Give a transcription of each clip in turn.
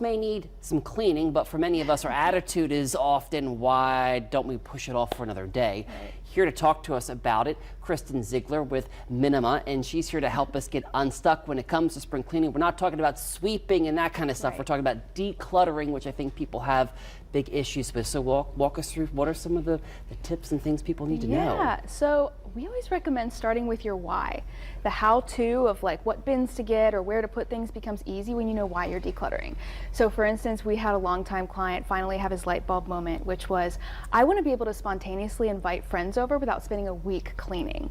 May need some cleaning, but for many of us, our attitude is often, why don't we push it off for another day? Right. Here to talk to us about it, Kristen Ziegler with Minima, and she's here to help us get unstuck when it comes to spring cleaning. We're not talking about sweeping and that kind of stuff. Right. We're talking about decluttering, which I think people have big issues with. So walk us through, what are some of the tips and things people need to know? Yeah, so we always recommend starting with your why. The how-to of like what bins to get or where to put things becomes easy when you know why you're decluttering. So for instance, we had a longtime client finally have his light bulb moment, which was, I want to be able to spontaneously invite friends over without spending a week cleaning.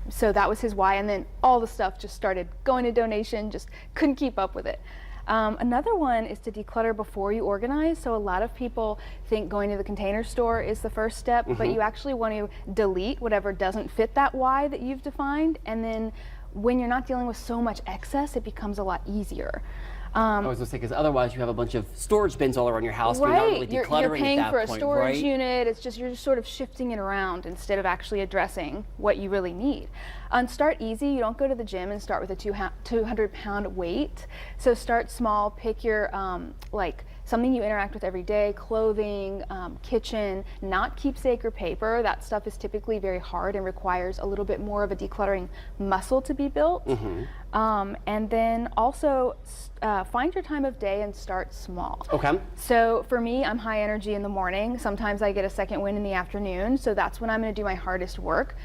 So that was his why, and then all the stuff just started going to donation, just couldn't keep up with it. Another one is to declutter before you organize. So a lot of people think going to the container store is the first step, but you actually want to delete whatever doesn't fit that why that you've defined, and then when you're not dealing with so much excess, it becomes a lot easier. I was going to say, because otherwise you have a bunch of storage bins all around your house. Right, You're not really decluttering you're paying at that for a point, storage right? unit. It's just, you're just sort of shifting it around instead of actually addressing what you really need. Start easy. You don't go to the gym and start with a 200-pound weight. So start small. Pick your like something you interact with every day, clothing, kitchen, not keepsake or paper. That stuff is typically very hard and requires a little bit more of a decluttering muscle to be built. And then also find your time of day and start small. Okay. So for me, I'm high energy in the morning. Sometimes I get a second wind in the afternoon, so that's when I'm going to do my hardest work.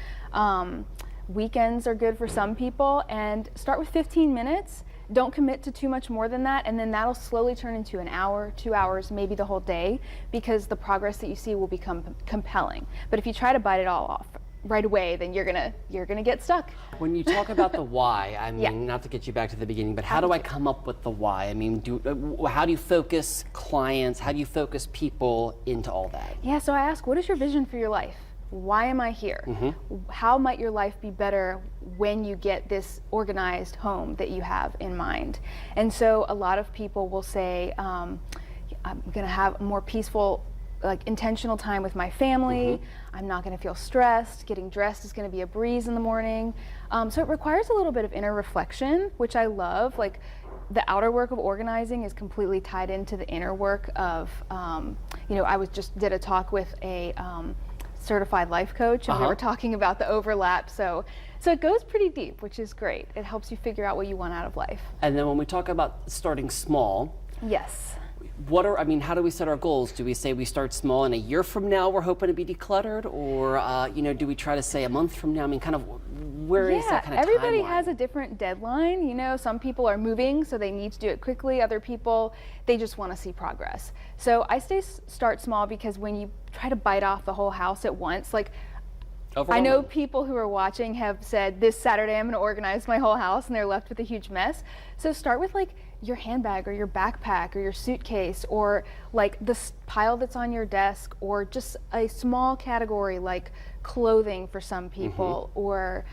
Weekends are good for some people, and start with 15 minutes. Don't commit to too much more than that, and then that'll slowly turn into an hour, 2 hours, maybe the whole day, because the progress that you see will become compelling. But if you try to bite it all off right away, then you're gonna get stuck. When you talk about the why, I mean, not to get you back to the beginning, but how do I come up with the why? I mean, how do you focus clients? How do you focus people into all that? Yeah, so I ask, what is your vision for your life? Why am I here? How might your life be better when you get this organized home that you have in mind? And so a lot of people will say, I'm gonna have a more peaceful, like intentional time with my family. I'm not going to feel stressed. Getting dressed is going to be a breeze in the morning. So it requires a little bit of inner reflection, which I love. Like the outer work of organizing is completely tied into the inner work of, you know, I just did a talk with a certified life coach, and we were talking about the overlap. So it goes pretty deep, which is great. It helps you figure out what you want out of life. And then when we talk about starting small, yes. I mean, how do we set our goals? Do we say we start small and a year from now we're hoping to be decluttered? Or, you know, do we try to say a month from now? I mean, kind of, where is that kind of everybody timeline? has a different deadline. You know, some people are moving, so they need to do it quickly. Other people, they just want to see progress. So I start small, because when you try to bite off the whole house at once, like, I know people who are watching have said, this Saturday I'm going to organize my whole house, and they're left with a huge mess. So start with like your handbag or your backpack or your suitcase, or like the pile that's on your desk, or just a small category like clothing for some people, or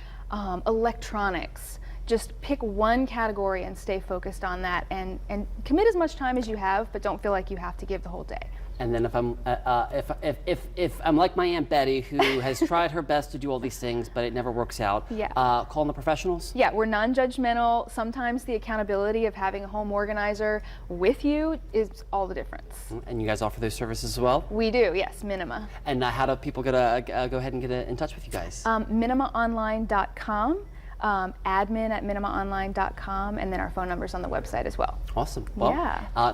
electronics. Just pick one category and stay focused on that, and commit as much time as you have, but don't feel like you have to give the whole day. And then if I'm like my Aunt Betty, who has tried her best to do all these things, but it never works out, call in the professionals? Yeah, we're non-judgmental. Sometimes the accountability of having a home organizer with you is all the difference. And you guys offer those services as well? We do, yes, Minima. And how do people go ahead and get in touch with you guys? Minimaonline.com. admin@minimaonline.com, and then our phone number's on the website as well. Awesome. Well,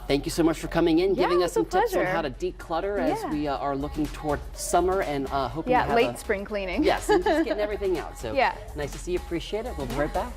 thank you so much for coming in, giving us some tips on how to declutter as we are looking toward summer and hoping to have late spring cleaning. Yes, and just getting everything out. So nice to see you. Appreciate it. We'll be right back.